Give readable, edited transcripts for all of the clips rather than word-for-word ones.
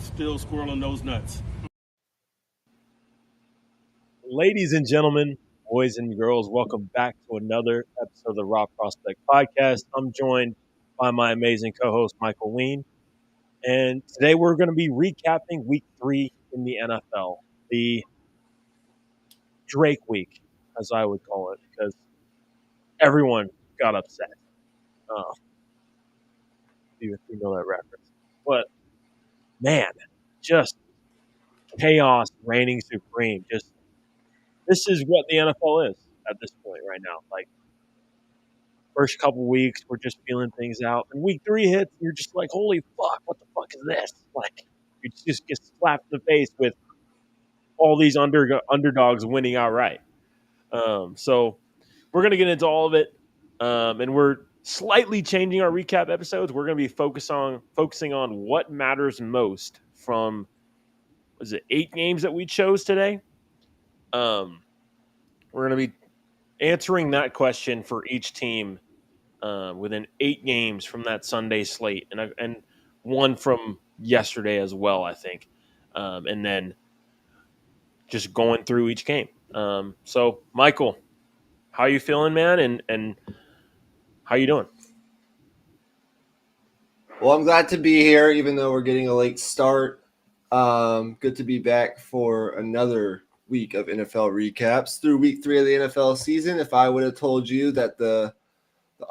still squirreling those nuts. Ladies and gentlemen, boys and girls, welcome back to another episode of the Raw Prospect Podcast. I'm joined by my amazing co-host, Michael Ween. And today we're going to be recapping week 3 in the NFL, the Drake week, as I would call it, because everyone got upset. If you know that reference. But, man, just chaos reigning supreme. This is what the NFL is at this point right now. Like, first couple weeks, we're just feeling things out. And week 3 hits, and you're just like, holy fuck, what the fuck is this? Like, you just get slapped in the face with all these underdogs winning outright. So we're going to get into all of it. And we're slightly changing our recap episodes. We're going to be focusing on what matters most from, 8 games that we chose today? We're going to be answering that question for each team within 8 games from that Sunday slate, and one from yesterday as well, I think, and then just going through each game. So, Michael, how you feeling, man, and how you doing? Well, I'm glad to be here, even though we're getting a late start. Good to be back for another week of NFL recaps through week 3 of the NFL season. If I would have told you that the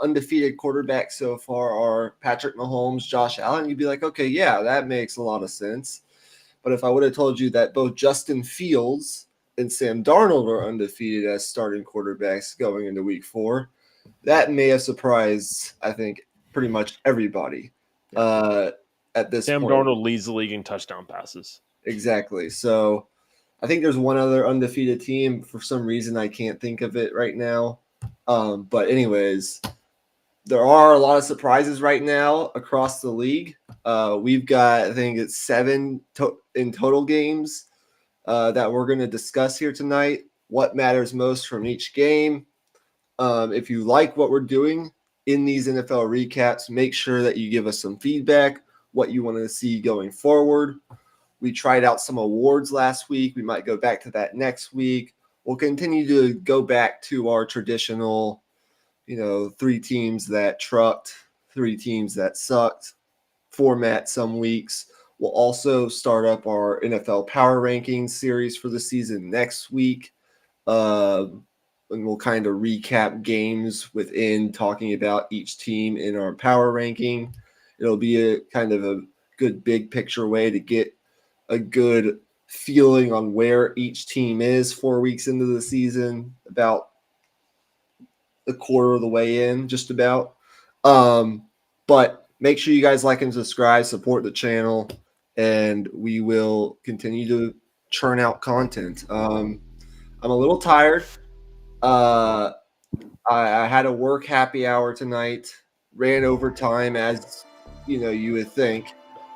undefeated quarterbacks so far are Patrick Mahomes, Josh Allen, you'd be like, okay, yeah, that makes a lot of sense. But if I would have told you that both Justin Fields and Sam Darnold are undefeated as starting quarterbacks going into week 4, that may have surprised, I think, pretty much everybody at this Sam point. Darnold leads the league in touchdown passes. Exactly. So I think there's one other undefeated team. For some reason, I can't think of it right now. But anyways, there are a lot of surprises right now across the league. We've got, I think it's 7 in total games that we're going to discuss here tonight. What matters most from each game. If you like what we're doing in these NFL recaps, make sure that you give us some feedback, what you want to see going forward. We tried out some awards last week. We might go back to that next week. We'll continue to go back to our traditional, 3 teams that trucked, 3 teams that sucked format some weeks. We'll also start up our NFL Power Rankings series for the season next week. And we'll kind of recap games within talking about each team in our power ranking. It'll be a kind of a good big picture way to get a good feeling on where each team is 4 weeks into the season, about a quarter of the way in, just about. But make sure you guys like and subscribe, support the channel, and we will continue to churn out content. I'm a little tired. I had a work happy hour tonight, ran over time as you would think,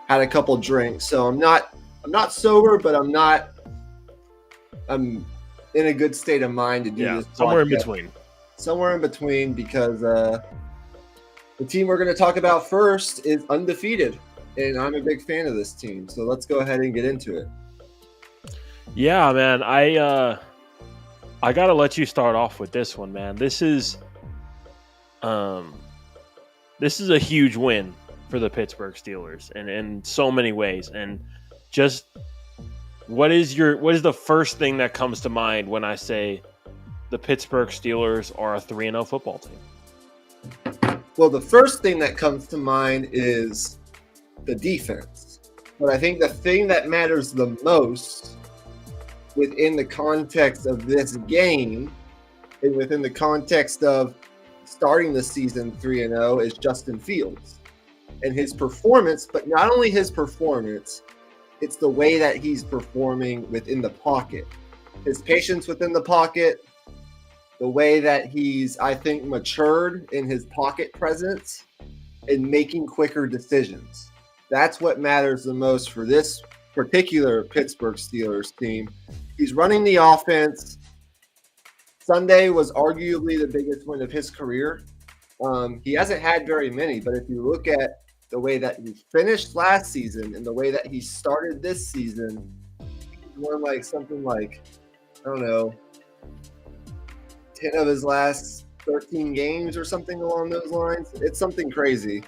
had a couple drinks. So I'm not sober, but I'm in a good state of mind to do this. Somewhere in between. Somewhere in between, because the team we're going to talk about first is undefeated, and I'm a big fan of this team. So let's go ahead and get into it. Yeah, man. I got to let you start off with this one, man. This is a huge win for the Pittsburgh Steelers in so many ways. And just what is the first thing that comes to mind when I say the Pittsburgh Steelers are a 3-0 football team? Well, the first thing that comes to mind is the defense. But I think the thing that matters the most within the context of this game and within the context of starting the season 3-0 is Justin Fields and his performance. But not only his performance, it's the way that he's performing within the pocket. His patience within the pocket, the way that he's, I think, matured in his pocket presence and making quicker decisions. That's what matters the most for this particular Pittsburgh Steelers team. He's running the offense. Sunday was arguably the biggest win of his career. He hasn't had very many, but if you look at the way that he finished last season and the way that he started this season, he's won like something like, I don't know, 10 of his last 13 games or something along those lines. It's something crazy.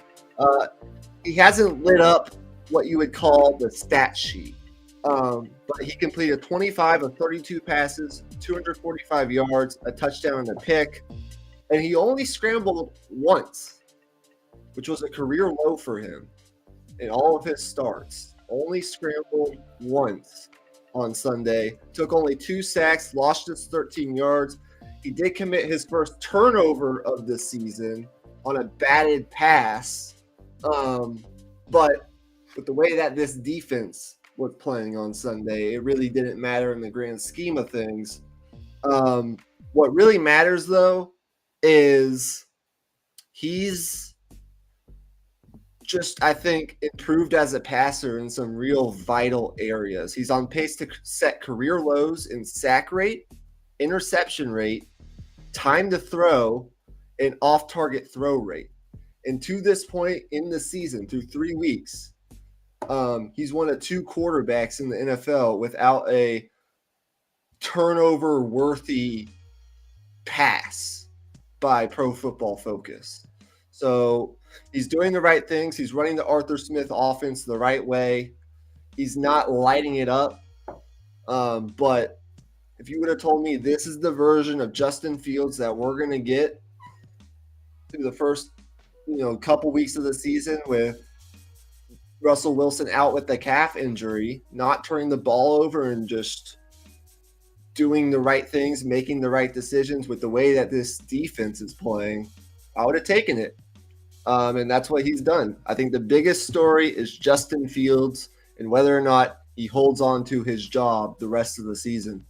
He hasn't lit up what you would call the stat sheet. But he completed 25 of 32 passes, 245 yards, a touchdown and a pick. And he only scrambled once, which was a career low for him in all of his starts. Only scrambled once on Sunday. Took only 2 sacks, lost just 13 yards. He did commit his first turnover of the season on a batted pass. But with the way that this defense was playing on Sunday, it really didn't matter in the grand scheme of things. What really matters, though, is he's just, I think, improved as a passer in some real vital areas. He's on pace to set career lows in sack rate, interception rate, time to throw, and off-target throw rate. And to this point in the season, through 3 weeks, he's one of 2 quarterbacks in the NFL without a turnover-worthy pass by Pro Football Focus. So he's doing the right things. He's running the Arthur Smith offense the right way. He's not lighting it up. But if you would have told me this is the version of Justin Fields that we're going to get through the first couple weeks of the season with Russell Wilson out with the calf injury, not turning the ball over and just doing the right things, making the right decisions with the way that this defense is playing, I would have taken it. And that's what he's done. I think the biggest story is Justin Fields and whether or not he holds on to his job the rest of the season.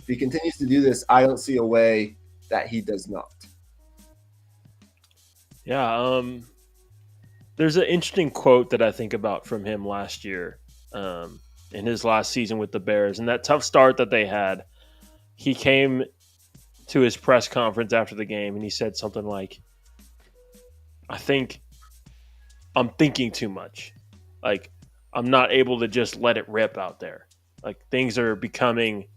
If he continues to do this, I don't see a way that he does not. Yeah, there's an interesting quote that I think about from him last year in his last season with the Bears. And that tough start that they had, he came to his press conference after the game and he said something like, I think I'm thinking too much. Like, I'm not able to just let it rip out there. Like, things are becoming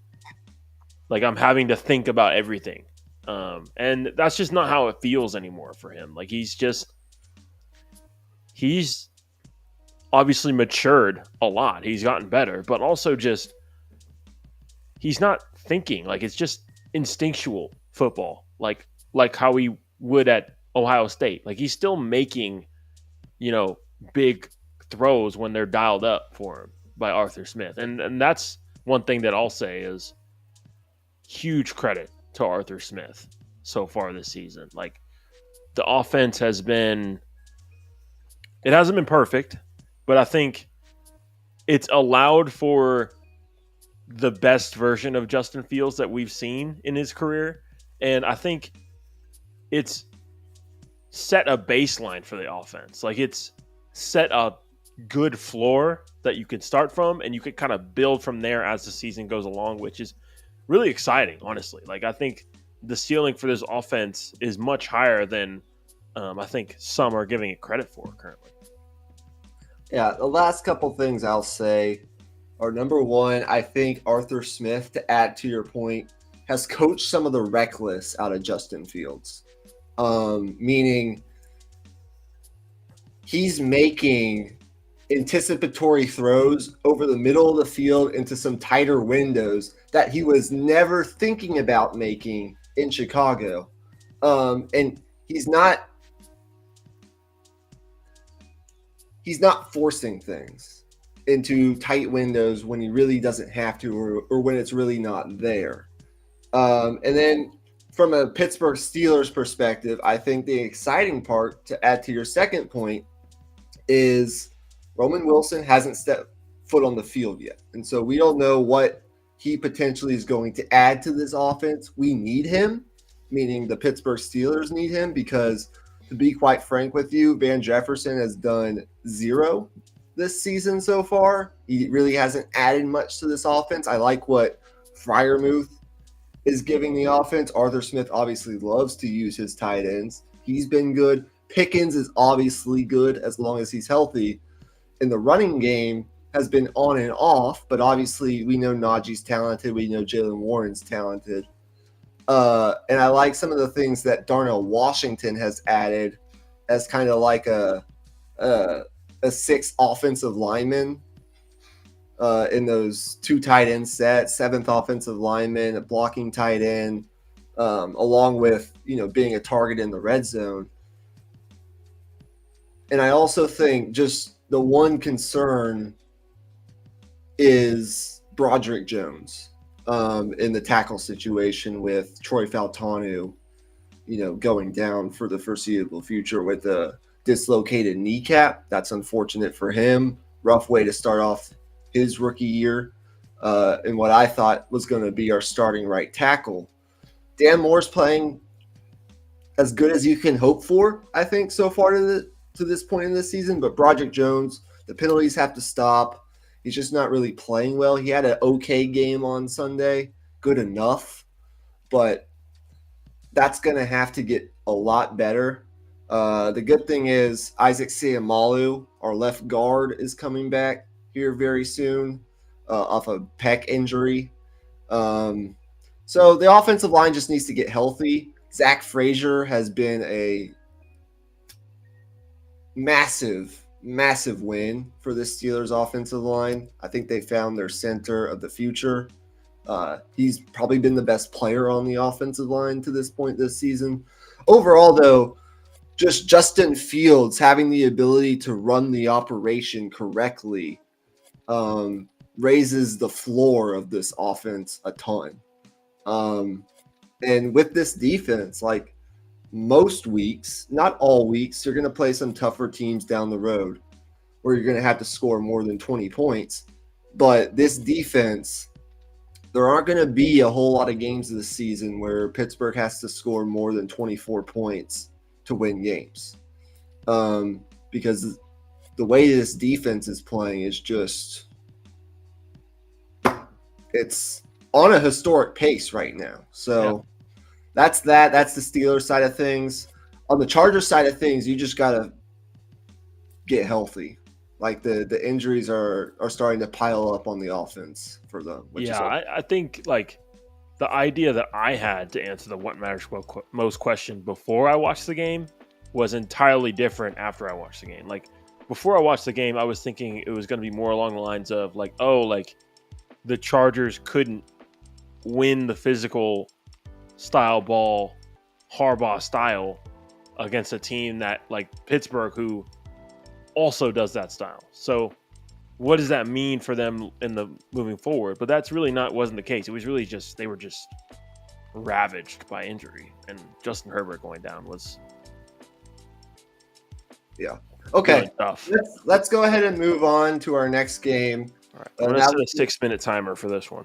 like I'm having to think about everything. And that's just not how it feels anymore for him. Like, he's obviously matured a lot. He's gotten better, but also just he's not thinking. Like, it's just instinctual football. Like how he would at Ohio State. Like, he's still making, big throws when they're dialed up for him by Arthur Smith. And that's one thing that I'll say is huge credit to Arthur Smith so far this season. Like, the offense hasn't been perfect, but I think it's allowed for the best version of Justin Fields that we've seen in his career. And I think it's set a baseline for the offense. Like, it's set a good floor that you can start from, and you can kind of build from there as the season goes along, which is really exciting, honestly. Like, I think the ceiling for this offense is much higher than I think some are giving it credit for currently. Yeah, the last couple things I'll say are, number one, I think Arthur Smith, to add to your point, has coached some of the reckless out of Justin Fields. Meaning he's making anticipatory throws over the middle of the field into some tighter windows that he was never thinking about making in Chicago. And he's not forcing things into tight windows when he really doesn't have to, or when it's really not there. And then from a Pittsburgh Steelers perspective, I think the exciting part, to add to your second point, is Roman Wilson hasn't stepped foot on the field yet. And so we don't know what he potentially is going to add to this offense. We need him, meaning the Pittsburgh Steelers need him, because to be quite frank with you, Van Jefferson has done zero this season so far. He really hasn't added much to this offense. I like what Freiermuth is giving the offense. Arthur Smith obviously loves to use his tight ends. He's been good. Pickens is obviously good as long as he's healthy. In the running game has been on and off, but obviously we know Najee's talented. We know Jalen Warren's talented. And I like some of the things that Darnell Washington has added as kind of like a sixth offensive lineman in those 2 tight end sets, 7th offensive lineman, a blocking tight end, along with, being a target in the red zone. And I also think just the one concern is Broderick Jones in the tackle situation with Troy Fautanu, going down for the foreseeable future with a dislocated kneecap. That's unfortunate for him. Rough way to start off his rookie year in what I thought was going to be our starting right tackle. Dan Moore's playing as good as you can hope for, I think, so far to this point in the season. But Broderick Jones, the penalties have to stop. He's just not really playing well. He had an okay game on Sunday, good enough, but that's going to have to get a lot better. The good thing is Isaac Seumalo, our left guard, is coming back here very soon off a pec injury. So the offensive line just needs to get healthy. Zach Frazier has been a massive win for the Steelers offensive line. I think they found their center of the future. He's probably been the best player on the offensive line to this point this season. Overall, though, just Justin Fields having the ability to run the operation correctly raises the floor of this offense a ton. And with this defense, like most weeks, not all weeks, you're going to play some tougher teams down the road where you're going to have to score more than 20 points. But this defense, there aren't going to be a whole lot of games this season where Pittsburgh has to score more than 24 points to win games. Because the way this defense is playing is just, it's on a historic pace right now. So that's that. That's the Steelers side of things. On the Chargers side of things, you just got to get healthy. Like the injuries are starting to pile up on the offense for them. I think like the idea that I had to answer the what matters most question before I watched the game was entirely different after I watched the game. Like before I watched the game, I was thinking it was going to be more along the lines of like, the Chargers couldn't win the physical style ball, Harbaugh style, against a team that like Pittsburgh, who also does that style. So what does that mean for them in the moving forward? But that's really wasn't the case. It was really just they were just ravaged by injury, and Justin Herbert going down was okay. Really tough. Let's go ahead and move on to our next game. All right, I'm gonna set a 6-minute timer for this one.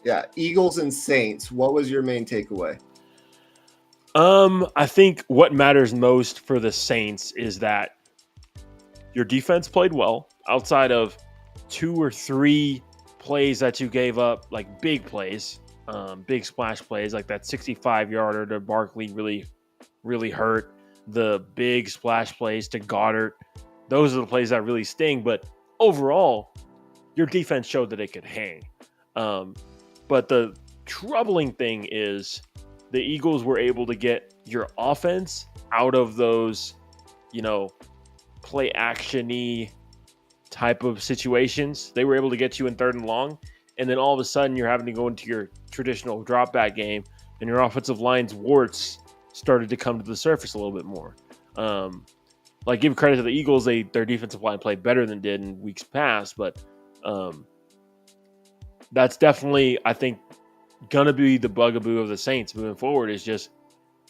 Yeah, Eagles and Saints. What was your main takeaway? I think what matters most for the Saints is that your defense played well outside of 2 or 3 plays that you gave up, like big plays, big splash plays, like that 65-yarder to Barkley really, really hurt. The big splash plays to Goddard. Those are the plays that really sting. But overall, your defense showed that it could hang. But the troubling thing is the Eagles were able to get your offense out of those, play action-y type of situations. They were able to get you in 3rd and long, and then all of a sudden you're having to go into your traditional drop back game, and your offensive line's warts started to come to the surface a little bit more. Give credit to the Eagles, their defensive line played better than did in weeks past, but that's definitely, I think, gonna be the bugaboo of the Saints moving forward, is just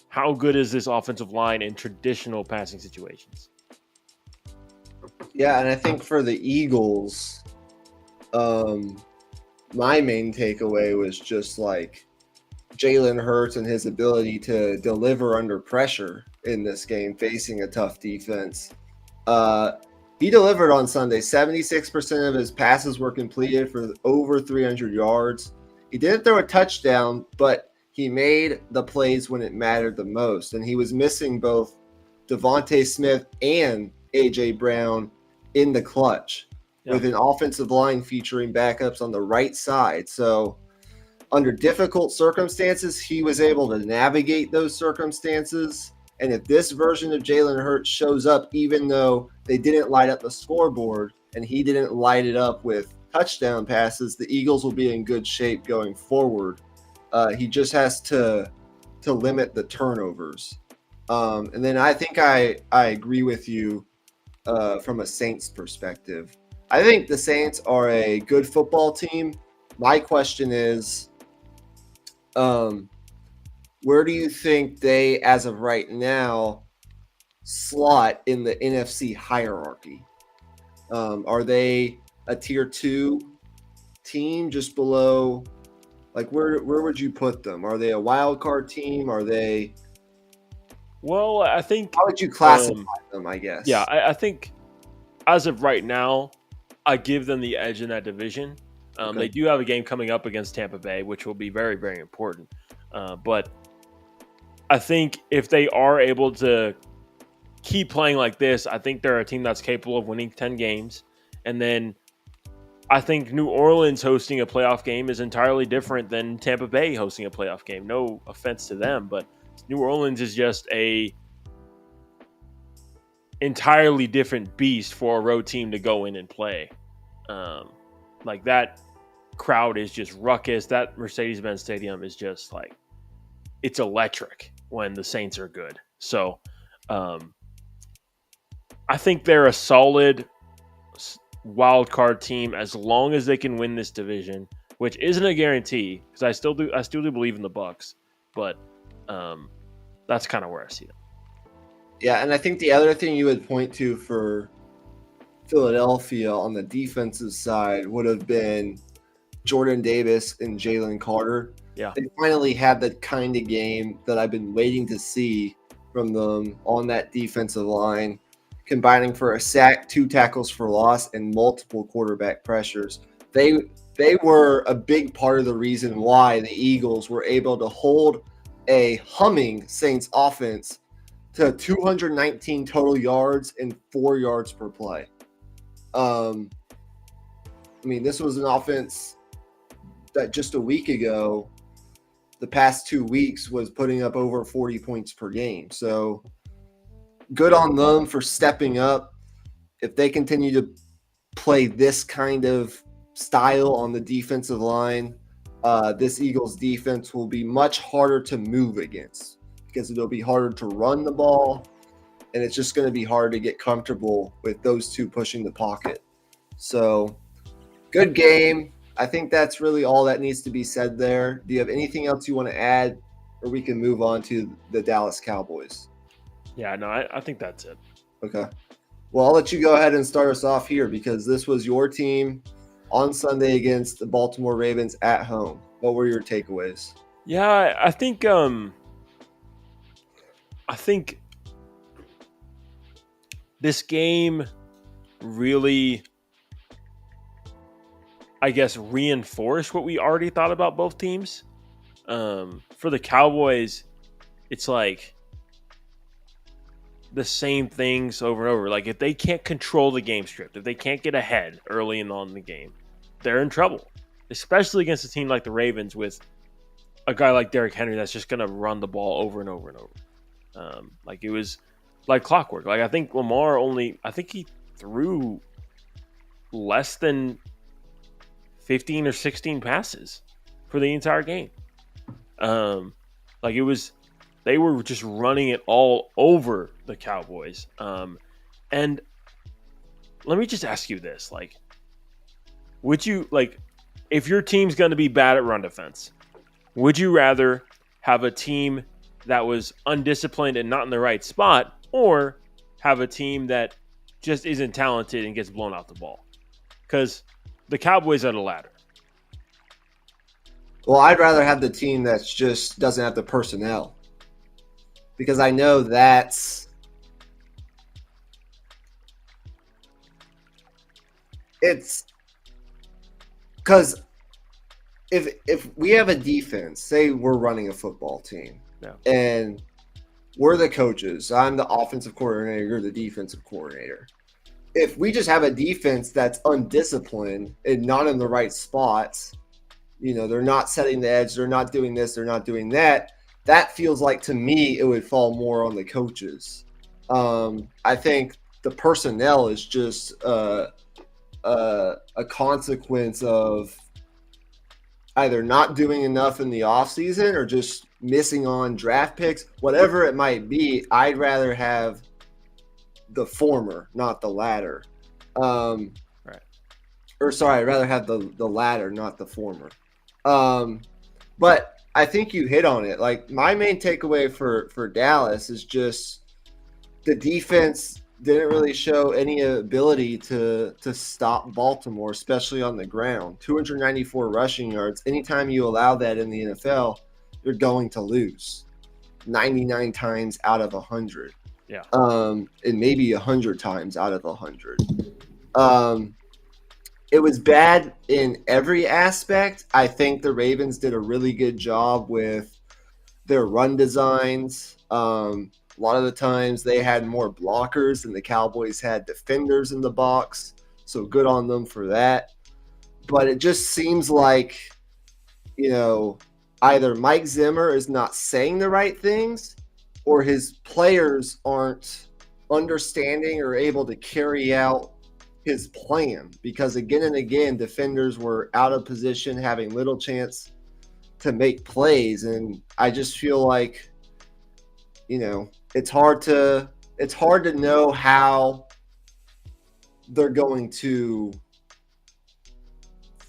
how good is this offensive line in traditional passing situations? Yeah, and I think for the Eagles, my main takeaway was just like Jalen Hurts and his ability to deliver under pressure in this game, facing a tough defense. He delivered on Sunday. 76% of his passes were completed for over 300 yards. He didn't throw a touchdown, but he made the plays when it mattered the most. And he was missing both Devontae Smith and A.J. Brown in the clutch with an offensive line featuring backups on the right side. So under difficult circumstances, he was able to navigate those circumstances. And if this version of Jalen Hurts shows up, even though they didn't light up the scoreboard and he didn't light it up with touchdown passes, the Eagles will be in good shape going forward. He just has to limit the turnovers. And then I think I agree with you from a Saints perspective. I think the Saints are a good football team. My question is, where do you think they, as of right now, slot in the NFC hierarchy? Are they a tier 2 team just below? Like, where would you put them? Are they a wild card team? Are they? Well, I think. How would you classify them, I guess? Yeah, I think as of right now, I give them the edge in that division. Okay. They do have a game coming up against Tampa Bay, which will be very, very important. But I think if they are able to keep playing like this, I think they're a team that's capable of winning 10 games. And then I think New Orleans hosting a playoff game is entirely different than Tampa Bay hosting a playoff game. No offense to them, but New Orleans is just a entirely different beast for a road team to go in and play. Like, that crowd is just ruckus. That Mercedes-Benz Stadium is just like, it's electric when the Saints are good. So I think they're a solid wild card team as long as they can win this division, which isn't a guarantee because I still do believe in the Bucs, but that's kind of where I see them. Yeah, and I think the other thing you would point to for Philadelphia on the defensive side would have been Jordan Davis and Jalen Carter. Yeah. They finally had the kind of game that I've been waiting to see from them on that defensive line, combining for a sack, 2 tackles for loss, and multiple quarterback pressures. They were a big part of the reason why the Eagles were able to hold a humming Saints offense to 219 total yards and 4 yards per play. I mean, this was an offense that just a week ago, the past 2 weeks, was putting up over 40 points per game. So good on them for stepping up. If they continue to play this kind of style on the defensive line, this Eagles defense will be much harder to move against because it'll be harder to run the ball, and it's just going to be hard to get comfortable with those two pushing the pocket. So good game. I think that's really all that needs to be said there. Do you have anything else you want to add, or we can move on to the Dallas Cowboys? Yeah, no, I think that's it. Okay. Well, I'll let you go ahead and start us off here because this was your team on Sunday against the Baltimore Ravens at home. What were your takeaways? Yeah, I think this game really, I guess, reinforced what we already thought about both teams. For the Cowboys, it's like the same things over and over. Like, if they can't control the game script, if they can't get ahead early and on in the game, they're in trouble. Especially against a team like the Ravens with a guy like Derrick Henry that's just going to run the ball over and over and over. Like, it was like clockwork. Like, I think Lamar he threw less than 15 or 16 passes for the entire game. Like, they were just running it all over the Cowboys. And let me just ask you this. Like, would you, like, if your team's going to be bad at run defense, would you rather have a team that was undisciplined and not in the right spot, or have a team that just isn't talented and gets blown out the ball? Because the Cowboys are the latter. Well, I'd rather have the team that just doesn't have the personnel, because I know it's because if we have a defense, say we're running a football team, Yeah. and we're the coaches. I'm the offensive coordinator. You're the defensive coordinator. If we just have a defense that's undisciplined and not in the right spots, they're not setting the edge, they're not doing this, they're not doing that. That feels like, to me, it would fall more on the coaches. I think the personnel is just a consequence of either not doing enough in the offseason or just missing on draft picks, whatever it might be. I'd rather have the former, not the latter. Right. Or sorry, I'd rather have the latter, not the former. But I think you hit on it. Like, my main takeaway for Dallas is just the defense didn't really show any ability to stop Baltimore, especially on the ground. 294 rushing yards. Anytime you allow that in the NFL, you're going to lose 99 times out of 100. Yeah. And maybe 100 times out of 100. It was bad in every aspect. I think the Ravens did a really good job with their run designs. A lot of the times they had more blockers than the Cowboys had defenders in the box. So good on them for that. But it just seems like, either Mike Zimmer is not saying the right things or his players aren't understanding or able to carry out his plan. Because again and again, defenders were out of position, having little chance to make plays. And I just feel like, it's hard to know how they're going to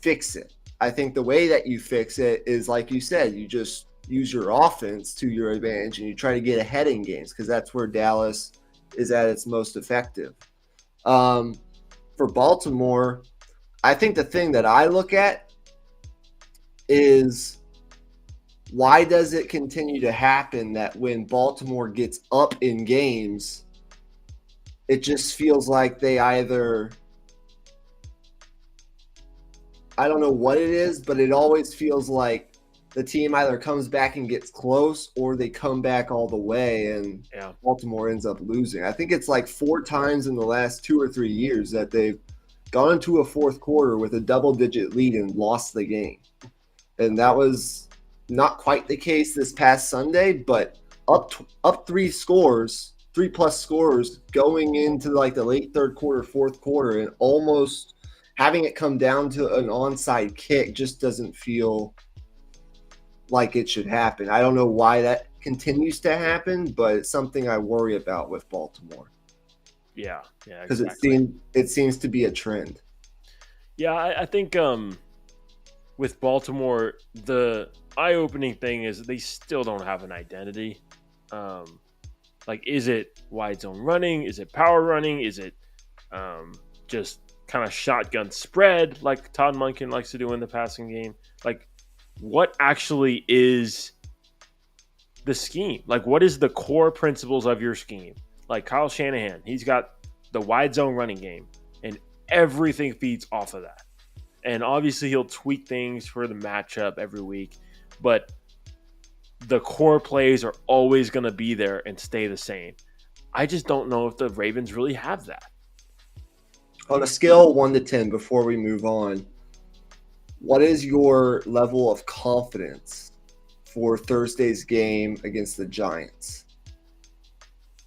fix it. I think the way that you fix it is, like you said, you just use your offense to your advantage and you try to get ahead in games, because that's where Dallas is at its most effective. For Baltimore, I think the thing that I look at is, why does it continue to happen that when Baltimore gets up in games, it just feels like they either, I don't know what it is, but it always feels like the team either comes back and gets close or they come back all the way and Baltimore ends up losing. I think it's like 4 times in the last 2 or 3 years that they've gone into a fourth quarter with a double-digit lead and lost the game. And that was not quite the case this past Sunday, but up 3 scores, 3+ scores going into like the late third quarter, fourth quarter, and almost having it come down to an onside kick just doesn't feel like it should happen. I don't know why that continues to happen, but it's something I worry about with Baltimore. Yeah, because exactly. it seems to be a trend. Yeah, I think with Baltimore, the eye-opening thing is they still don't have an identity. Like, is it wide zone running? Is it power running? Is it just kind of shotgun spread like Todd Monken likes to do in the passing game? Like, what actually is the scheme? Like, what is the core principles of your scheme? Like Kyle Shanahan, he's got the wide zone running game, and everything feeds off of that. And obviously he'll tweak things for the matchup every week, but the core plays are always going to be there and stay the same. I just don't know if the Ravens really have that. On a scale of 1 to 10, before we move on, what is your level of confidence for Thursday's game against the Giants?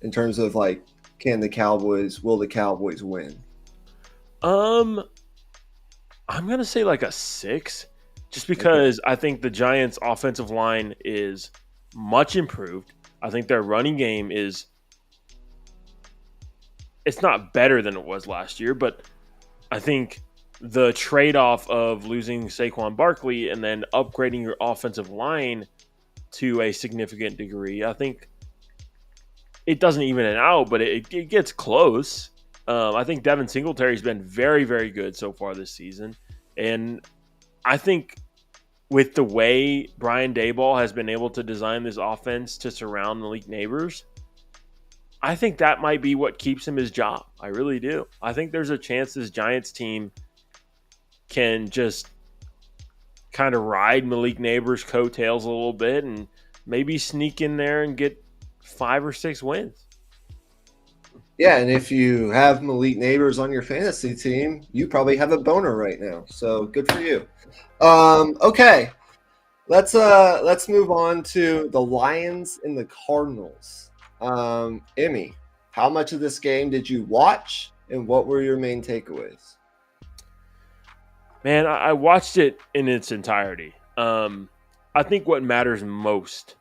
In terms of, like, will the Cowboys win? I'm going to say like a 6, just because I think the Giants' offensive line is much improved. I think their running game it's not better than it was last year, but I think the trade-off of losing Saquon Barkley and then upgrading your offensive line to a significant degree, I think it doesn't even it out, but it gets close. I think Devin Singletary's been very, very good so far this season. And I think with the way Brian Daboll has been able to design this offense to surround Malik Nabers, I think that might be what keeps him his job. I really do. I think there's a chance this Giants team can just kind of ride Malik Nabers' coattails a little bit and maybe sneak in there and get 5 or 6 wins. Yeah, and if you have Malik Neighbors on your fantasy team, you probably have a boner right now. So good for you. Okay. Let's move on to the Lions and the Cardinals. Emmy, how much of this game did you watch, and what were your main takeaways? Man, I watched it in its entirety. I think what matters most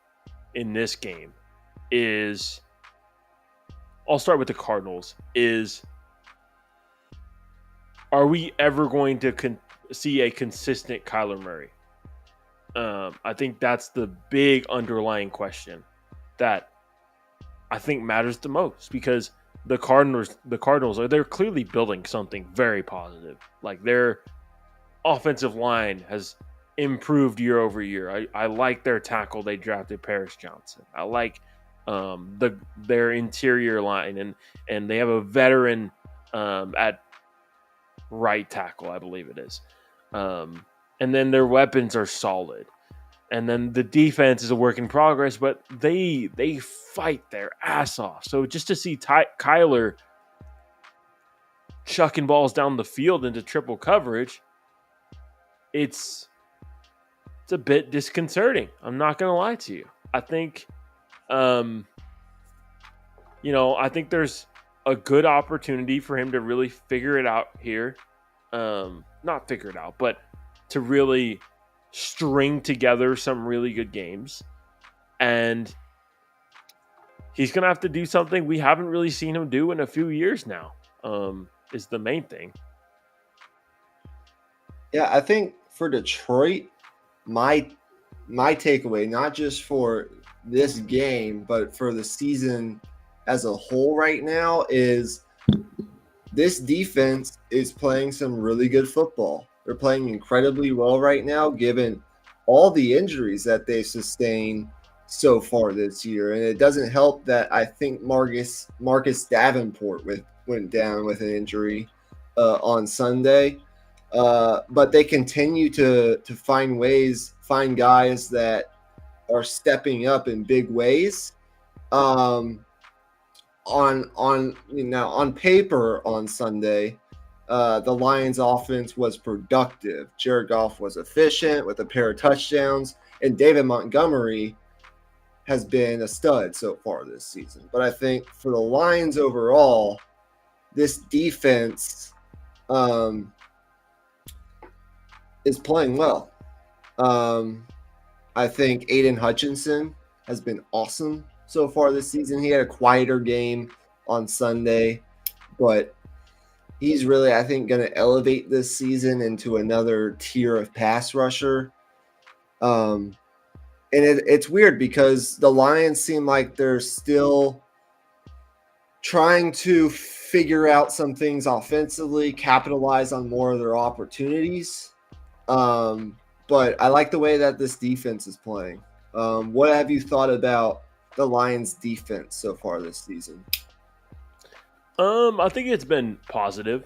in this game is, I'll start with the Cardinals, is are we ever going to see a consistent Kyler Murray? I think that's the big underlying question that I think matters the most, because the Cardinals they're clearly building something very positive. Like, their offensive line has improved year over year. I like their tackle they drafted, Paris Johnson. I like their interior line, and they have a veteran at right tackle, I believe it is. And then their weapons are solid. And then the defense is a work in progress, but they fight their ass off. So just to see Kyler chucking balls down the field into triple coverage, it's a bit disconcerting. I'm not going to lie to you. I think, I think there's a good opportunity for him to really figure it out here. Not figure it out, but to really string together some really good games. And he's going to have to do something we haven't really seen him do in a few years now, is the main thing. Yeah, I think for Detroit, my takeaway, not just for this game, but for the season as a whole right now, is this defense is playing some really good football. They're playing incredibly well right now, given all the injuries that they've sustained so far this year. And it doesn't help that I think Marcus Davenport went down with an injury on Sunday. But they continue to find guys that are stepping up in big ways. On paper on Sunday, the Lions offense was productive. Jared Goff was efficient with a pair of touchdowns, and David Montgomery has been a stud so far this season. But I think for the Lions overall, this defense is playing well. I think Aiden Hutchinson has been awesome so far this season. He had a quieter game on Sunday, but he's really, I think, going to elevate this season into another tier of pass rusher. And it's weird because the Lions seem like they're still trying to figure out some things offensively, capitalize on more of their opportunities. But I like the way that this defense is playing. What have you thought about the Lions defense so far this season? I think it's been positive.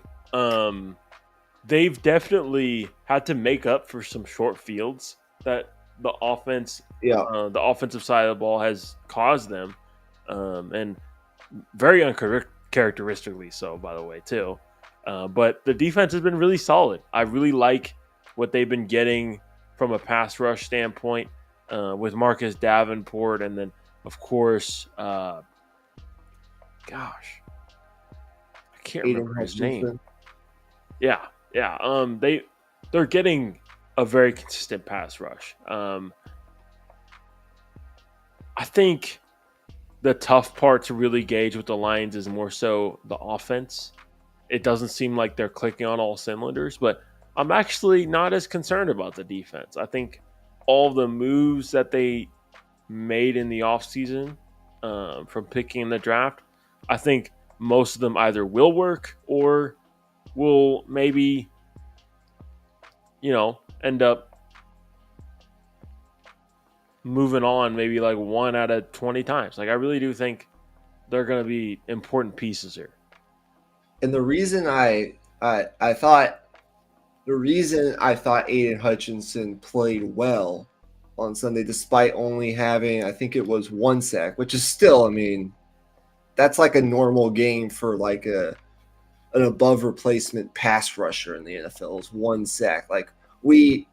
They've definitely had to make up for some short fields that the offense, the offensive side of the ball has caused them, and very uncharacteristically so, by the way, too. But the defense has been really solid. I really like what they've been getting from a pass rush standpoint with Marcus Davenport, and then, of course, I can't remember his name. Yeah. They're getting a very consistent pass rush. I think the tough part to really gauge with the Lions is more so the offense. It doesn't seem like they're clicking on all cylinders, but I'm actually not as concerned about the defense. I think all the moves that they made in the offseason from picking in the draft, I think most of them either will work or will maybe, end up moving on maybe like 1 out of 20 times. Like, I really do think they're going to be important pieces here. And the reason I thought Aiden Hutchinson played well on Sunday, despite only having, I think it was 1 sack, which is still, I mean, that's like a normal game for like an above replacement pass rusher in the NFL is 1 sack. Like we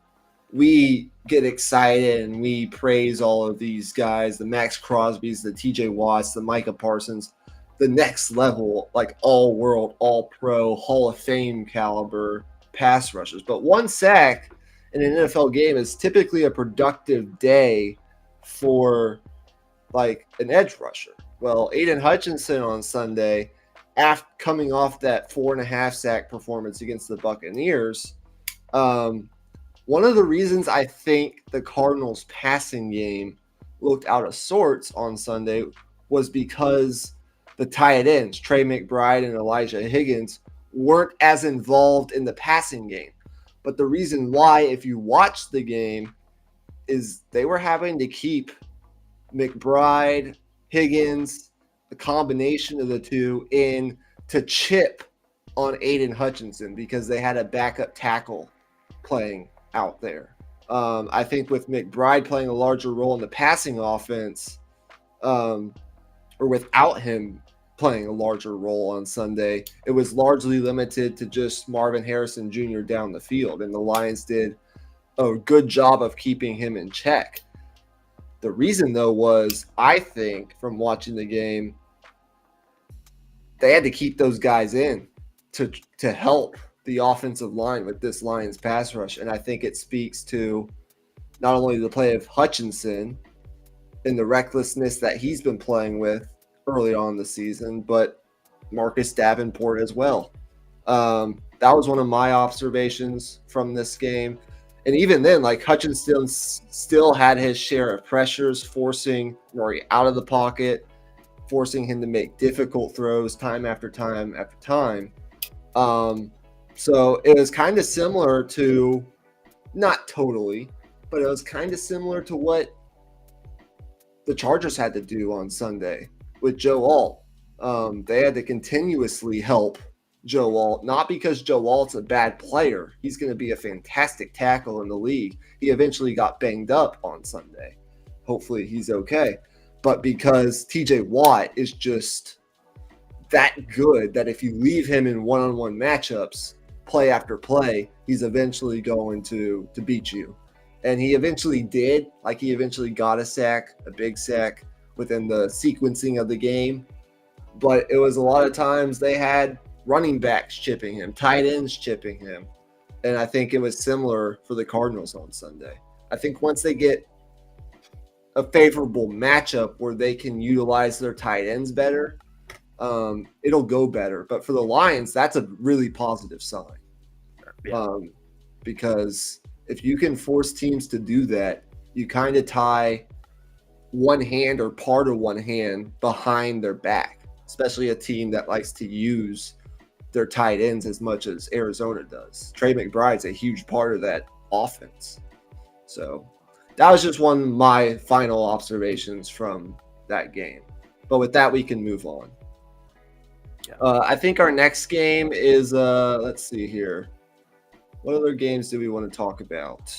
get excited and we praise all of these guys, the Max Crosbys, the TJ Watts, the Micah Parsons, the next level, like all world, all pro, Hall of Fame caliber pass rushers. But 1 sack in an NFL game is typically a productive day for like an edge rusher. Well, Aiden Hutchinson on Sunday, after coming off that 4.5 sack performance against the Buccaneers, one of the reasons I think the Cardinals passing game looked out of sorts on Sunday was because the tight ends, Trey McBride and Elijah Higgins, weren't as involved in the passing game. But the reason why, if you watch the game, is they were having to keep McBride, Higgins, the combination of the two in to chip on Aiden Hutchinson because they had a backup tackle playing out there. I think with McBride playing a larger role in the passing offense, or without him playing a larger role on Sunday, it was largely limited to just Marvin Harrison Jr. down the field, and the Lions did a good job of keeping him in check. The reason, though, was I think from watching the game, they had to keep those guys in to help the offensive line with this Lions pass rush. And I think it speaks to not only the play of Hutchinson and the recklessness that he's been playing with early on in the season, but Marcus Davenport as well. That was one of my observations from this game. And even then, like Hutchinson still had his share of pressures, forcing Rory out of the pocket, forcing him to make difficult throws time after time after time. So it was kind of similar to, not totally, but it was kind of similar to what the Chargers had to do on Sunday with Joe Alt. They had to continuously help Joe Alt, not because Joe Alt's a bad player. He's going to be a fantastic tackle in the league. He eventually got banged up on Sunday. Hopefully he's okay. But because TJ Watt is just that good that if you leave him in one-on-one matchups, play after play, he's eventually going to beat you. And he eventually did. Like, he eventually got a sack, a big sack, within the sequencing of the game. But it was a lot of times they had running backs chipping him, tight ends chipping him. And I think it was similar for the Cardinals on Sunday. I think once they get a favorable matchup where they can utilize their tight ends better, it'll go better. But for the Lions, that's a really positive sign. Yeah. Because if you can force teams to do that, you kind of tie one hand or part of one hand behind their back, especially a team that likes to use their tight ends as much as Arizona does. Trey McBride's a huge part of that offense. So that was just one of my final observations from that game. But with that, we can move on. Yeah. I think our next game is, let's see here. What other games do we want to talk about?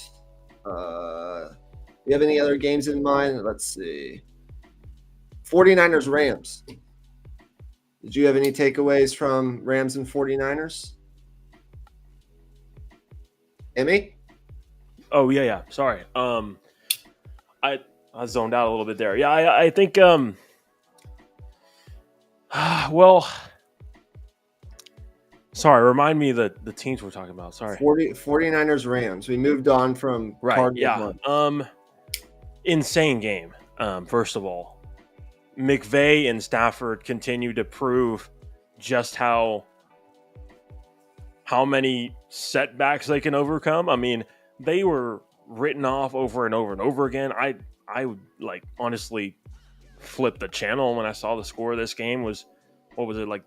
You have any other games in mind? Let's see. 49ers Rams. Did you have any takeaways from Rams and 49ers? Emmy? Oh, yeah. Sorry. I zoned out a little bit there. Yeah, I think well, sorry, remind me the teams we're talking about. Sorry. 49ers Rams. We moved on from Right. Cardinals. Yeah. Insane game. First of all, McVay and Stafford continue to prove just how many setbacks they can overcome. I mean, they were written off over and over and over again. I would like honestly flip the channel when I saw the score of this game. What was it, like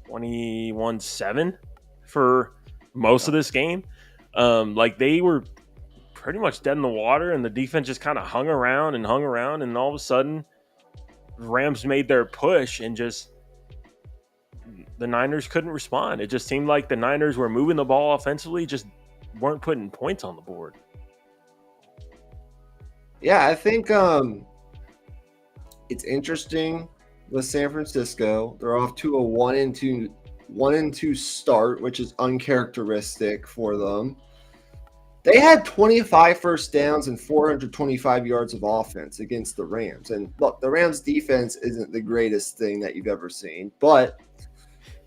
21-7 for most of this game? Like, they were pretty much dead in the water, and the defense just kind of hung around, and all of a sudden Rams made their push, and just the Niners couldn't respond. It just seemed like the Niners were moving the ball offensively, just weren't putting points on the board. Yeah, I think it's interesting with San Francisco. They're off to a 1-2 start, which is uncharacteristic for them. They had 25 first downs and 425 yards of offense against the Rams. And look, the Rams defense isn't the greatest thing that you've ever seen, but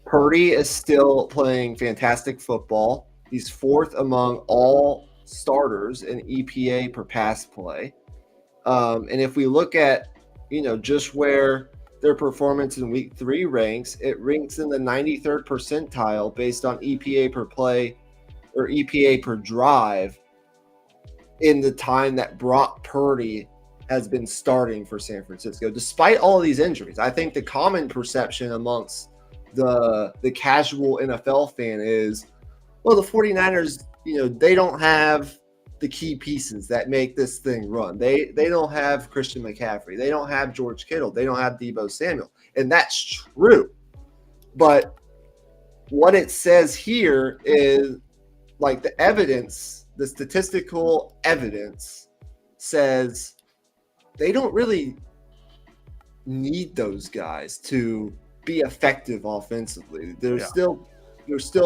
Purdy is still playing fantastic football. He's fourth among all starters in EPA per pass play. And if we look at, just where their performance in week 3 ranks, it ranks in the 93rd percentile based on EPA per play or EPA per drive in the time that Brock Purdy has been starting for San Francisco, despite all of these injuries. I think the common perception amongst the casual NFL fan is, well, the 49ers, they don't have the key pieces that make this thing run. They don't have Christian McCaffrey. They don't have George Kittle. They don't have Deebo Samuel. And that's true. But what it says here is, like, the evidence, the statistical evidence says they don't really need those guys to be effective offensively. They're still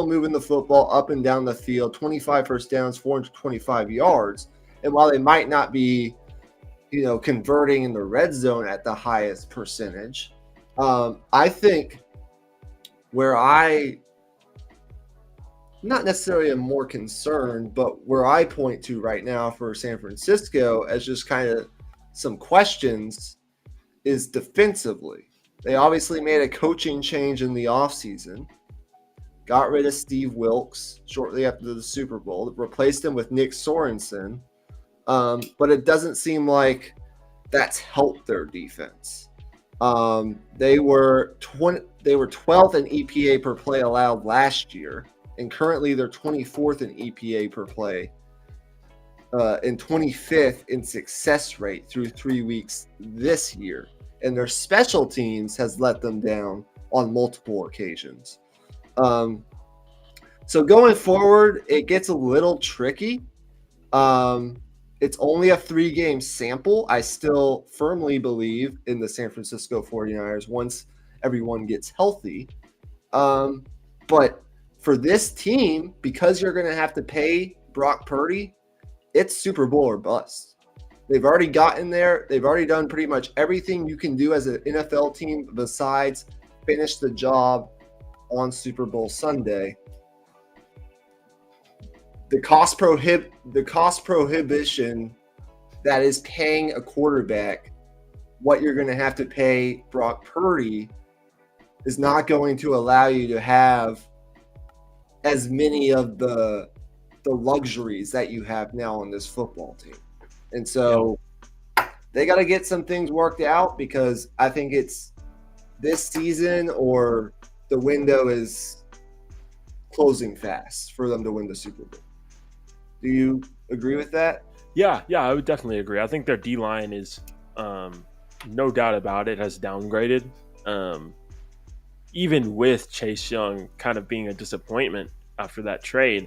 moving the football up and down the field, 25 first downs, 425 yards. And while they might not be, converting in the red zone at the highest percentage, I think where not necessarily am more concerned, but where I point to right now for San Francisco as just kind of some questions is defensively. They obviously made a coaching change in the offseason, got rid of Steve Wilkes shortly after the Super Bowl, replaced him with Nick Sorensen, but it doesn't seem like that's helped their defense. They were 12th in EPA per play allowed last year, and currently they're 24th in EPA per play and 25th in success rate through 3 weeks this year. And their special teams has let them down on multiple occasions. So going forward, it gets a little tricky. It's only a 3-game sample. I still firmly believe in the San Francisco 49ers once everyone gets healthy. But for this team, because you're going to have to pay Brock Purdy, it's Super Bowl or bust. They've already gotten there. They've already done pretty much everything you can do as an NFL team besides finish the job on Super Bowl Sunday. The cost prohibition that is paying a quarterback what you're going to have to pay Brock Purdy is not going to allow you to have as many of the luxuries that you have now on this football team. And so they got to get some things worked out, because I think it's this season or the window is closing fast for them to win the Super Bowl. Do you agree with that? Yeah, I would definitely agree. I think their D-line is, no doubt about it, has downgraded. Even with Chase Young kind of being a disappointment after that trade,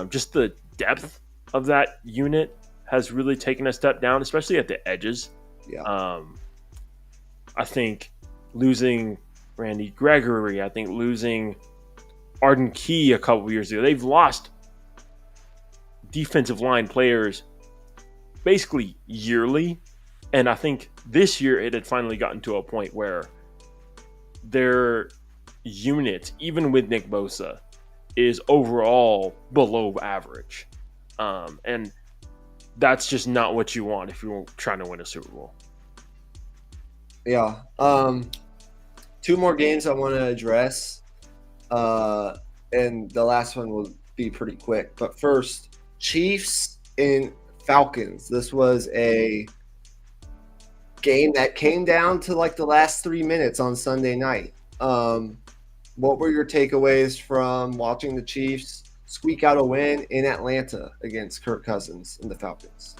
just the depth of that unit has really taken a step down, especially at the edges. Yeah. I think losing Randy Gregory, I think losing Arden Key a couple of years ago, they've lost defensive line players basically yearly. And I think this year it had finally gotten to a point where their unit, even with Nick Bosa, is overall below average. And that's just not what you want if you're trying to win a Super Bowl. Yeah. 2 more games I want to address. And the last one will be pretty quick. But first, Chiefs and Falcons. This was a game that came down to like the last 3 minutes on Sunday night. What were your takeaways from watching the Chiefs squeak out a win in Atlanta against Kirk Cousins and the Falcons?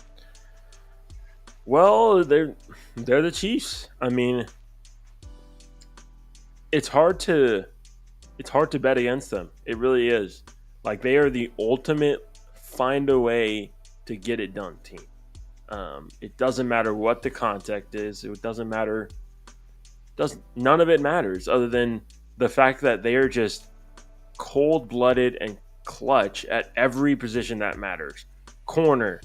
Well, they're the Chiefs. I mean, it's hard to bet against them. It really is. Like, they are the ultimate find a way to get it done team. It doesn't matter what the context is. It doesn't matter. None of it matters other than the fact that they are just cold-blooded and clutch at every position that matters. Corner,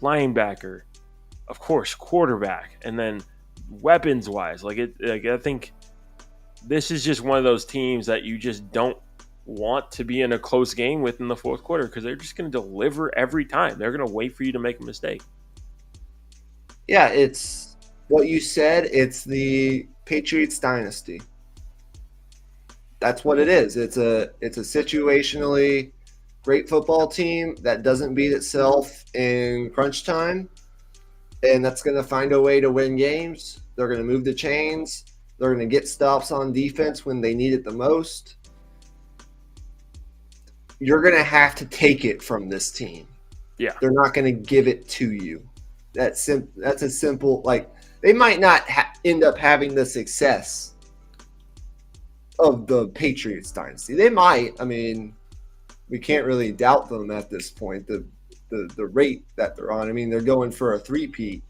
linebacker, of course, quarterback, and then weapons-wise, I think this is just one of those teams that you just don't want to be in a close game with in the fourth quarter because they're just going to deliver every time. They're going to wait for you to make a mistake. Yeah, it's what you said. It's the Patriots dynasty. That's what it is. It's a situationally great football team that doesn't beat itself in crunch time, and that's going to find a way to win games. They're going to move the chains. They're going to get stops on defense when they need it the most. You're going to have to take it from this team. Yeah. They're not going to give it to you. That's a simple, like, they might not end up having the success of the Patriots dynasty. They might. I mean, we can't really doubt them at this point, the rate that they're on. I mean, they're going for a three-peat.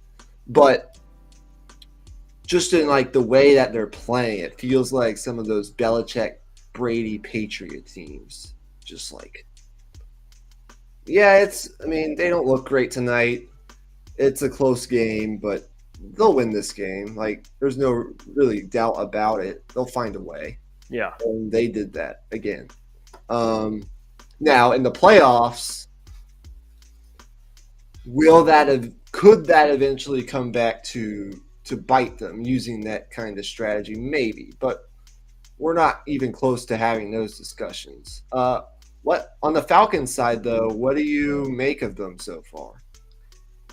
But just in, like, the way that they're playing, it feels like some of those Belichick, Brady, Patriot teams. Just like, yeah, they don't look great tonight. It's a close game, but they'll win this game. Like, there's no really doubt about it. They'll find a way. Yeah. And they did that again. Now, in the playoffs, could that eventually come back to bite them using that kind of strategy? Maybe, but we're not even close to having those discussions. What on the Falcons side, though, what do you make of them so far?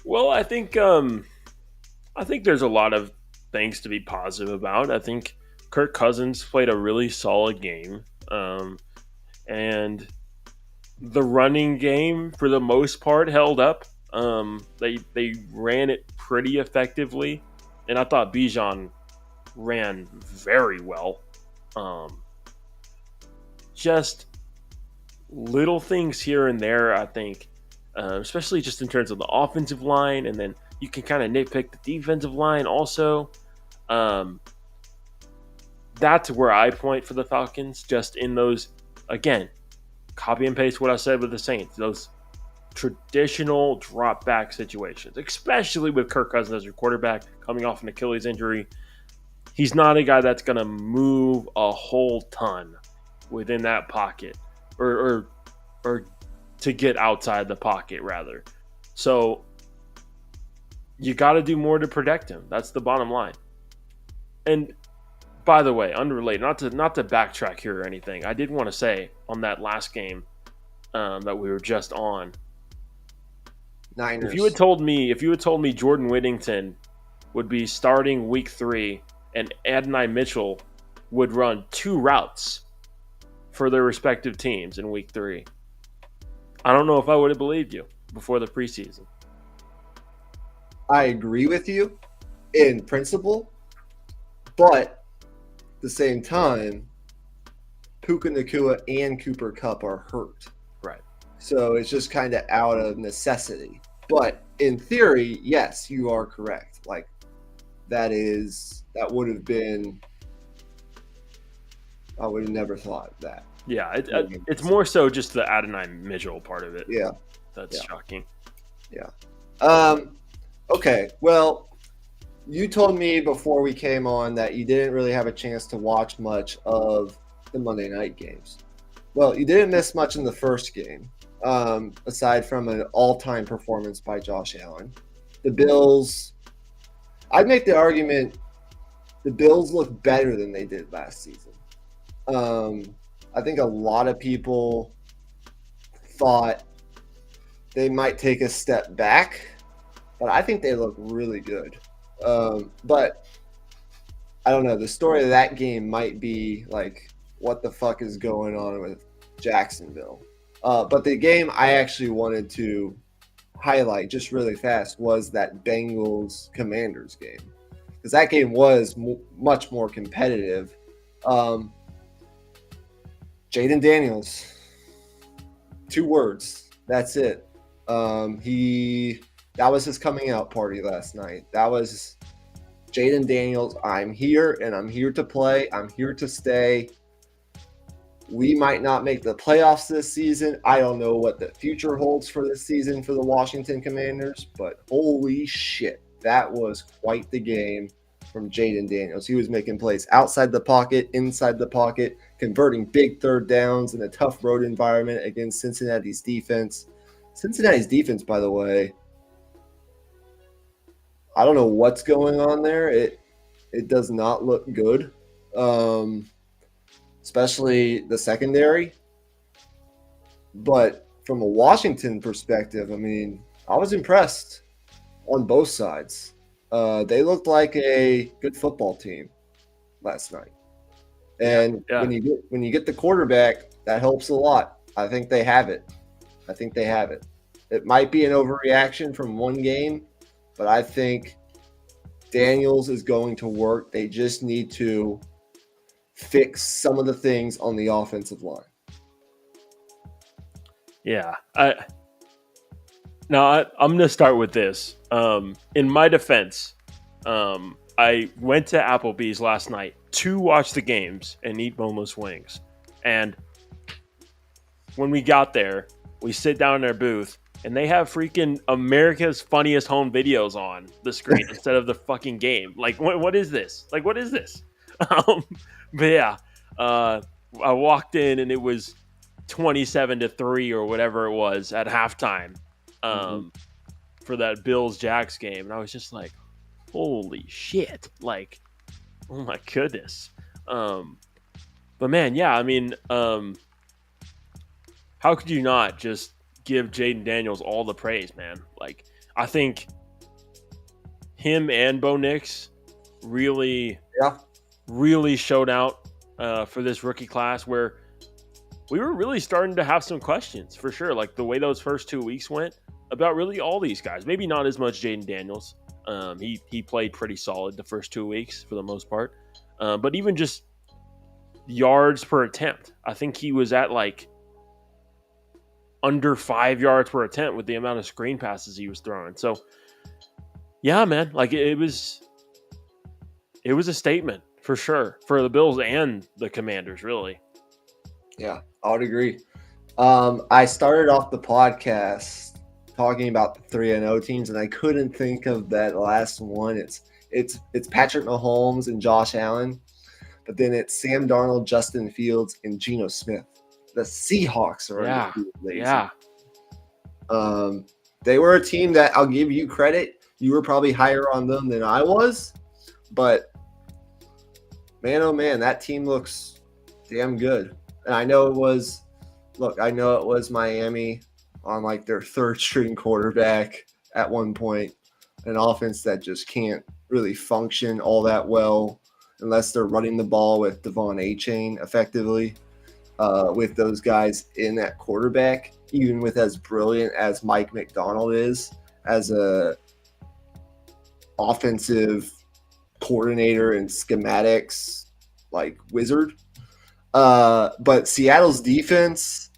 Well, I think there's a lot of things to be positive about. I think Kirk Cousins played a really solid game, and the running game for the most part held up. They ran it pretty effectively, and I thought Bijan ran very well. Just little things here and there, I think, especially just in terms of the offensive line, and then you can kind of nitpick the defensive line also. That's where I point for the Falcons, just in those, again, copy and paste what I said with the Saints, those traditional drop back situations, especially with Kirk Cousins as your quarterback coming off an Achilles injury. He's not a guy that's going to move a whole ton within that pocket or to get outside the pocket, rather. So you got to do more to protect him. That's the bottom line. And by the way, unrelated, not to backtrack here or anything, I did want to say on that last game that we were just on, Niners. If you had told me Jordan Whittington would be starting week 3 and Adonai Mitchell would run 2 routes for their respective teams in week 3, I don't know if I would have believed you before the preseason. I agree with you in principle, but at the same time, Puka Nacua and Cooper Kupp are hurt. Right. So it's just kind of out of necessity. But in theory, yes, you are correct. Like, that would have been, I would have never thought that. Yeah, it's more so just the Adonai Mitchell part of it. Yeah. That's shocking. Yeah. Okay, well, you told me before we came on that you didn't really have a chance to watch much of the Monday night games. Well, you didn't miss much in the first game, aside from an all-time performance by Josh Allen. The Bills, I'd make the argument the Bills look better than they did last season. I think a lot of people thought they might take a step back, but I think they look really good. But I don't know. The story of that game might be like, what the fuck is going on with Jacksonville? But the game I actually wanted to highlight just really fast was that Bengals-Commanders game, because that game was much more competitive. Jaden Daniels, 2 words. That's it. He That was his coming out party last night. That was Jaden Daniels. I'm here and I'm here to play. I'm here to stay. We might not make the playoffs this season. I don't know what the future holds for this season for the Washington Commanders, but holy shit, that was quite the game from Jaden Daniels. He was making plays outside the pocket, inside the pocket, converting big third downs in a tough road environment against Cincinnati's defense. Cincinnati's defense, by the way, I don't know what's going on there. It does not look good, especially the secondary. But from a Washington perspective, I mean, I was impressed on both sides. They looked like a good football team last night. And Yeah. when you get the quarterback, that helps a lot. I think they have it. It might be an overreaction from one game, but I think Daniels is going to work. They just need to fix some of the things on the offensive line. Yeah. I'm going to start with this. In my defense, I went to Applebee's last night to watch the games and eat boneless wings. And when we got there, we sit down in their booth, and they have freaking America's Funniest Home Videos on the screen instead of the fucking game. Like, what is this? Like, what is this? But yeah, I walked in, and it was 27-3 or whatever it was at halftime for that Bills-Jags game. And I was just like, holy shit. Like, oh my goodness. But man, yeah, I mean, how could you not just give Jaden Daniels all the praise, man? Like, I think him and Bo Nix really showed out for this rookie class, where we were really starting to have some questions for sure. Like the way those first 2 weeks went about really all these guys. Maybe not as much Jaden Daniels. He played pretty solid the first 2 weeks for the most part. But even just yards per attempt, I think he was at like under 5 yards per attempt with the amount of screen passes he was throwing. So yeah, man, like it was a statement for sure for the Bills and the Commanders, really. Yeah, I would agree. I started off the podcast talking about the 3-0 teams, and I couldn't think of that last one. It's Patrick Mahomes and Josh Allen, but then it's Sam Darnold, Justin Fields, and Geno Smith. The Seahawks are lazy. Yeah. They were a team that I'll give you credit. You were probably higher on them than I was, but man, oh man, that team looks damn good. And I know it was Miami on like their third string quarterback at one point, an offense that just can't really function all that well unless they're running the ball with Devon Achane effectively. With those guys in that quarterback, even with as brilliant as Mike McDonald is as a offensive coordinator and schematics like wizard. But Seattle's defense,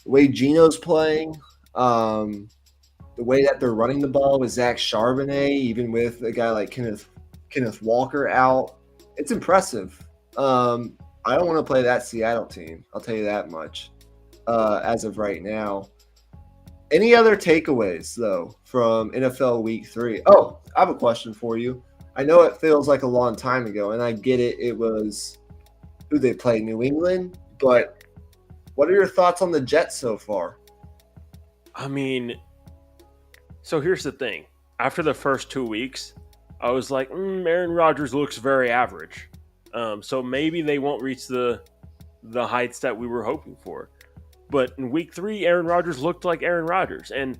the way Geno's playing, the way that they're running the ball with Zach Charbonnet, even with a guy like Kenneth Walker out, it's impressive. I don't want to play that Seattle team. I'll tell you that much as of right now. Any other takeaways, though, from NFL Week 3? Oh, I have a question for you. I know it feels like a long time ago, and I get it. It was who they play, New England. But what are your thoughts on the Jets so far? I mean, so here's the thing. After the first 2 weeks, I was like, Aaron Rodgers looks very average. So maybe they won't reach the heights that we were hoping for. But in week 3, Aaron Rodgers looked like Aaron Rodgers. And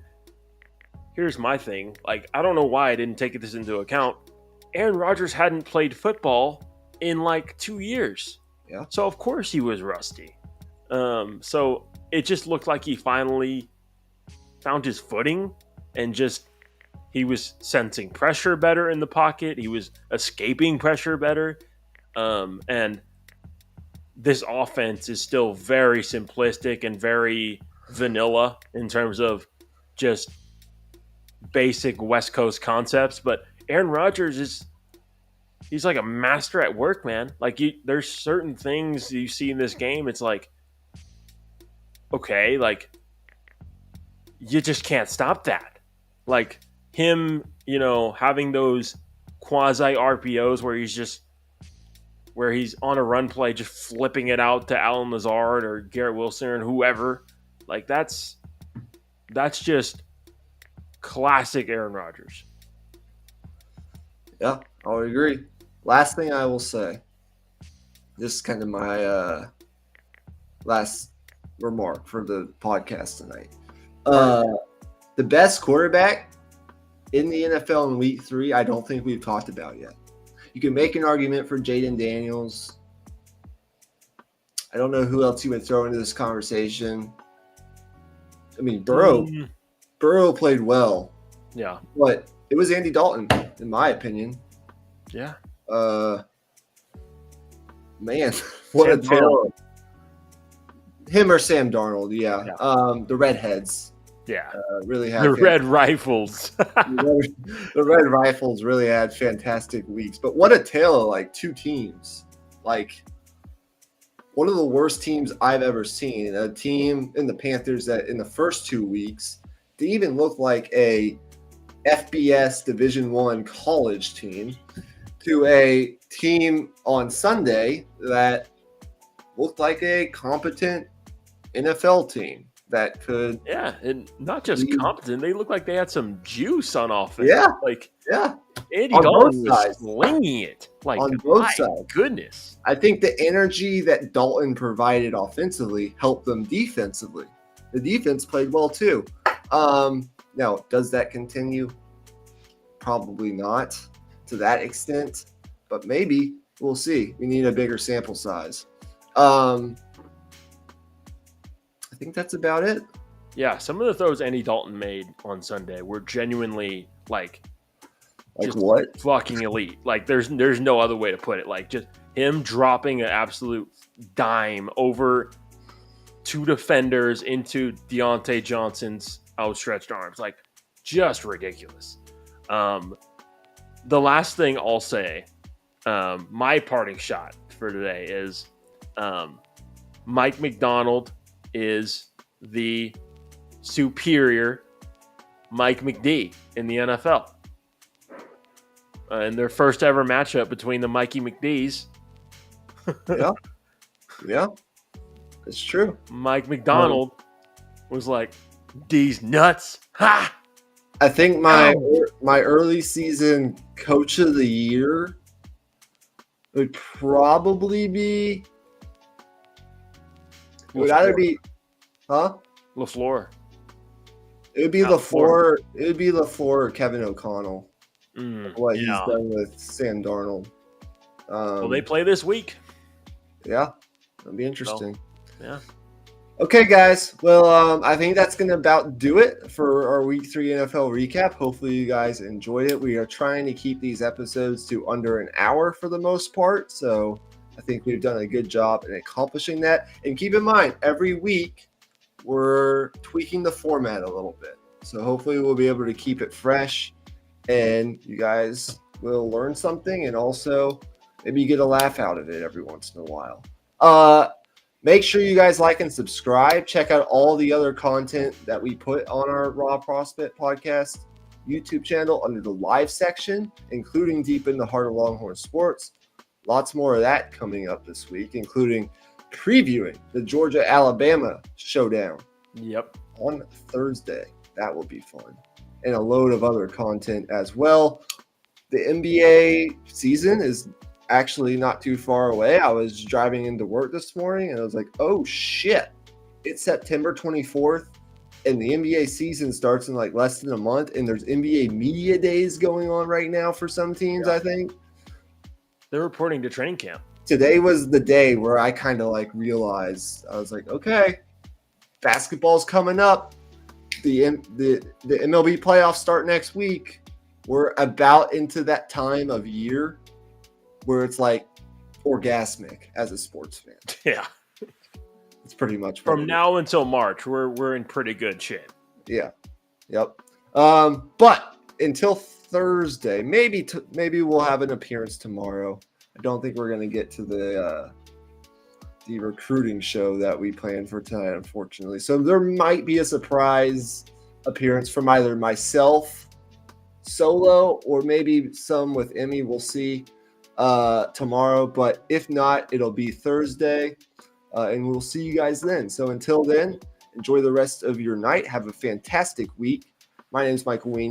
here's my thing. Like, I don't know why I didn't take this into account. Aaron Rodgers hadn't played football in like 2 years. Yeah. So of course he was rusty. So it just looked like he finally found his footing and he was sensing pressure better in the pocket. He was escaping pressure better. And this offense is still very simplistic and very vanilla in terms of just basic West Coast concepts, but Aaron Rodgers he's like a master at work, man. Like there's certain things you see in this game. It's like, okay, like you just can't stop that. Like him, having those quasi RPOs where he's on a run play, just flipping it out to Alan Lazard or Garrett Wilson or whoever. Like that's just classic Aaron Rodgers. Yeah, I would agree. Last thing I will say, this is kind of my last remark for the podcast tonight. The best quarterback in the NFL in week 3, I don't think we've talked about yet. You can make an argument for Jaden Daniels. I don't know who else you would throw into this conversation. I mean, Burrow played well. Yeah. But it was Andy Dalton, in my opinion. Yeah. Man, what Sam a tale. Him or Sam Darnold, yeah. The Redheads. Yeah. Really had the Red Rifles. the Red Rifles really had fantastic weeks. But what a tale of like 2 teams. Like one of the worst teams I've ever seen. A team in the Panthers that in the first 2 weeks didn't even look like a FBS Division I college team to a team on Sunday that looked like a competent NFL team that could. Yeah, and not just competent. They looked like they had some juice on offense. Yeah. Andy On Dalton both was sides. slinging it. Like, On both my sides. goodness. I think the energy that Dalton provided offensively helped them defensively. The defense played well too. Now, does that continue? Probably not to that extent, but maybe we'll see. We need a bigger sample size. I think that's about it. Yeah, some of the throws Andy Dalton made on Sunday were genuinely Like just what? fucking elite. Like there's no other way to put it. Like just him dropping an absolute dime over 2 defenders into Deontay Johnson's outstretched arms. Like just ridiculous. The last thing I'll say, my parting shot for today is Mike Macdonald is the superior Mike McD in the NFL. In their first ever matchup between the Mikey McDs. Yeah, it's true. Mike Macdonald was like, "These nuts, ha!" I think my early season coach of the year would probably be. It would either be, LaFleur. It would be LaFleur. It would be LaFleur or Kevin O'Connell. What he's done with Sam Darnold. Well, they play this week. Yeah, that'll be interesting. Yeah. Okay, guys. Well, I think that's going to about do it for our Week 3 NFL recap. Hopefully, you guys enjoyed it. We are trying to keep these episodes to under an hour for the most part, so I think we've done a good job in accomplishing that. And keep in mind, every week we're tweaking the format a little bit, so hopefully we'll be able to keep it fresh, and you guys will learn something, and also maybe get a laugh out of it every once in a while. Make sure you guys like and subscribe. Check out all the other content that we put on our Raw Prospect Podcast YouTube channel under the live section, including Deep in the Heart of Longhorn Sports. Lots more of that coming up this week, including previewing the Georgia-Alabama showdown on Thursday. That will be fun. And a load of other content as well. The NBA season is actually not too far away. I was driving into work this morning and I was like, oh shit, it's September 24th and the NBA season starts in like less than a month, and there's NBA media days going on right now for some teams. I think they're reporting to training camp. Today was the day where I kind of like realized, I was like, okay, basketball's coming up. The MLB playoffs start next week. We're about into that time of year where it's like orgasmic as a sports fan. Yeah. It's pretty much from now until March, we're in pretty good shape. Yeah. Yep. But until Thursday, maybe we'll have an appearance tomorrow. I don't think we're going to get to the recruiting show that we planned for tonight, unfortunately. So there might be a surprise appearance from either myself solo or maybe some with Emmy. We'll see tomorrow. But if not, it'll be Thursday. And we'll see you guys then. So until then, enjoy the rest of your night. Have a fantastic week. My name is Michael Ween.